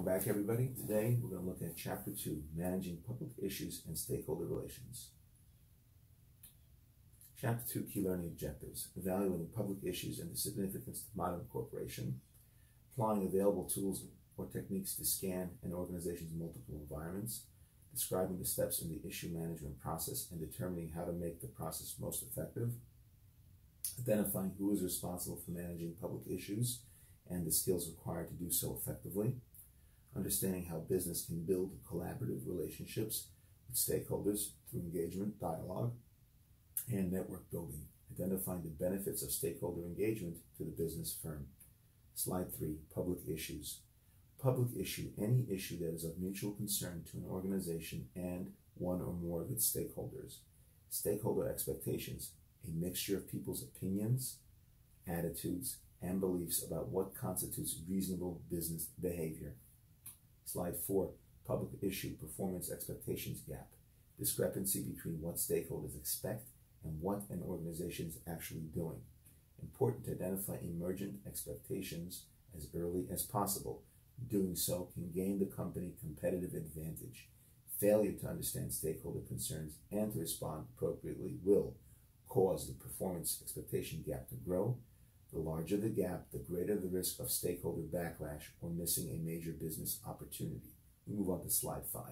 Welcome back, everybody. Today we're going to look at Chapter 2, Managing Public Issues and Stakeholder Relations. Chapter 2, Key Learning Objectives: Evaluating Public Issues and the Significance of Modern Corporation, applying available tools or techniques to scan an organization's multiple environments, describing the steps in the issue management process and determining how to make the process most effective, identifying who is responsible for managing public issues and the skills required to do so effectively, understanding how business can build collaborative relationships with stakeholders through engagement, dialogue, and network building, identifying the benefits of stakeholder engagement to the business firm. Slide 3, Public Issues. Public issue: any issue that is of mutual concern to an organization and one or more of its stakeholders. Stakeholder expectations: a mixture of people's opinions, attitudes, and beliefs about what constitutes reasonable business behavior. Slide 4, Public Issue Performance Expectations Gap. Discrepancy between what stakeholders expect and what an organization is actually doing. Important to identify emergent expectations as early as possible. Doing so can gain the company competitive advantage. Failure to understand stakeholder concerns and to respond appropriately will cause the performance expectation gap to grow. The larger the gap, the greater the risk of stakeholder backlash or missing a major business opportunity. We move on to slide 5,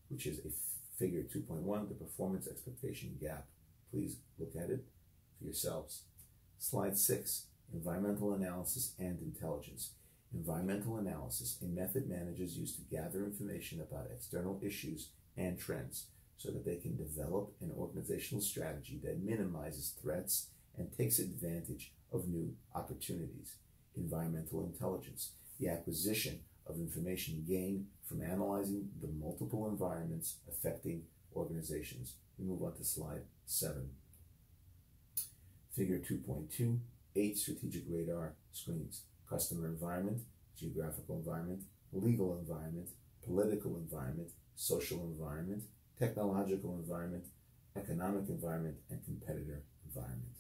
which is a figure 2.1, the performance expectation gap. Please look at it for yourselves. Slide 6, environmental analysis and intelligence. Environmental analysis, a method managers use to gather information about external issues and trends so that they can develop an organizational strategy that minimizes threats and takes advantage of new opportunities. Environmental intelligence, the acquisition of information gained from analyzing the multiple environments affecting organizations. We move on to slide 7. Figure 2.2, 8 strategic radar screens: customer environment, geographical environment, legal environment, political environment, social environment, technological environment, economic environment, and competitor environment.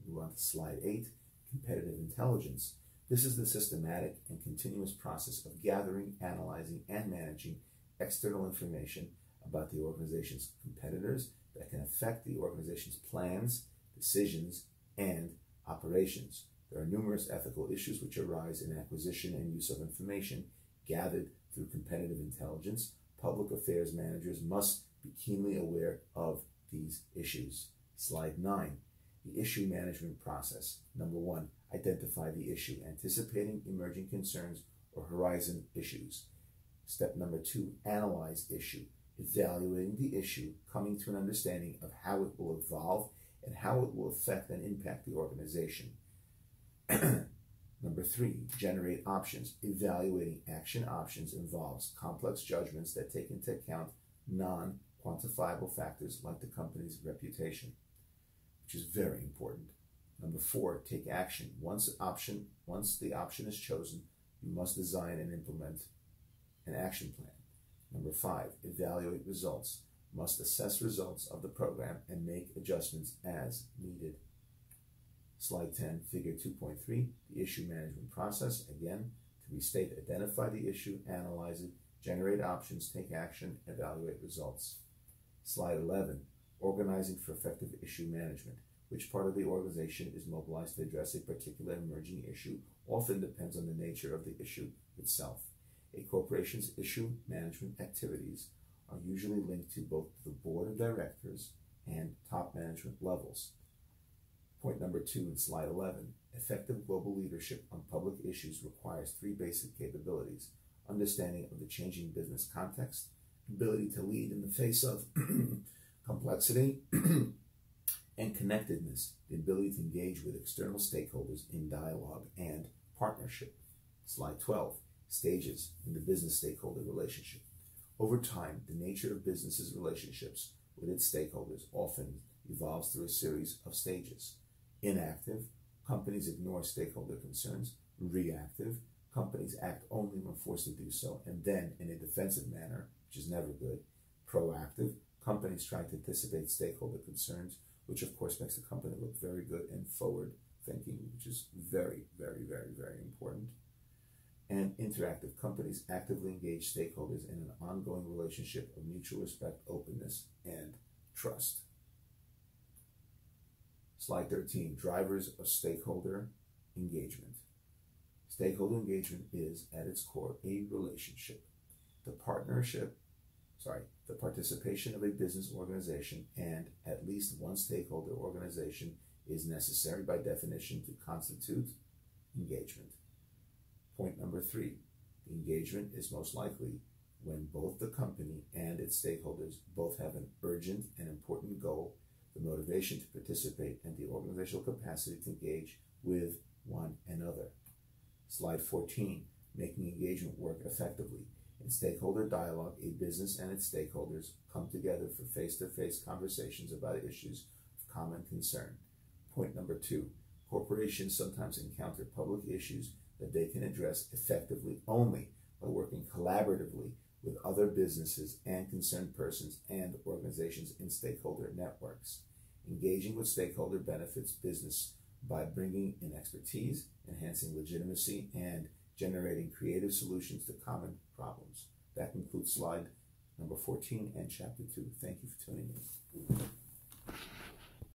We move on to slide 8, competitive intelligence. This is the systematic and continuous process of gathering, analyzing, and managing external information about the organization's competitors that can affect the organization's plans, decisions, and operations. There are numerous ethical issues which arise in acquisition and use of information gathered through competitive intelligence. Public affairs managers must be keenly aware of these issues. Slide 9, the issue management process. Number 1, identify the issue, anticipating emerging concerns or horizon issues. Step number 2, analyze issue, evaluating the issue, coming to an understanding of how it will evolve and how it will affect and impact the organization. Number 3, generate options. Evaluating action options involves complex judgments that take into account non-quantifiable factors like the company's reputation, which is very important. Number 4, take action. Once the option is chosen, you must design and implement an action plan. Number 5, evaluate results. Must assess results of the program and make adjustments as needed. Slide 10, figure 2.3, the issue management process. Again, to restate, identify the issue, analyze it, generate options, take action, evaluate results. Slide 11, organizing for effective issue management. Which part of the organization is mobilized to address a particular emerging issue often depends on the nature of the issue itself. A corporation's issue management activities are usually linked to both the board of directors and top management levels. Point number 2 in slide 11, effective global leadership on public issues requires 3 basic capabilities: understanding of the changing business context, ability to lead in the face of complexity, and connectedness, the ability to engage with external stakeholders in dialogue and partnership. Slide 12, stages in the business stakeholder relationship. Over time, the nature of business's relationships with its stakeholders often evolves through a series of stages. Inactive, companies ignore stakeholder concerns. Reactive, companies act only when forced to do so, and then in a defensive manner, which is never good. Proactive, companies try to anticipate stakeholder concerns, which of course makes the company look very good and forward thinking, which is very, very, very, very important. and interactive companies actively engage stakeholders in an ongoing relationship of mutual respect, openness, and trust. Slide 13, drivers of stakeholder engagement. Stakeholder engagement is, at its core, a relationship. The participation of a business organization and at least one stakeholder organization is necessary by definition to constitute engagement. Point number 3, the engagement is most likely when both the company and its stakeholders both have an urgent and important goal, the motivation to participate, and the organizational capacity to engage with one another. Slide 14, making engagement work effectively. In stakeholder dialogue, a business and its stakeholders come together for face-to-face conversations about issues of common concern. Point number 2, corporations sometimes encounter public issues that they can address effectively only by working collaboratively with other businesses and concerned persons and organizations in stakeholder networks. Engaging with stakeholder benefits business by bringing in expertise, enhancing legitimacy, and generating creative solutions to common problems. That concludes slide number 14 and chapter 2. Thank you for tuning in.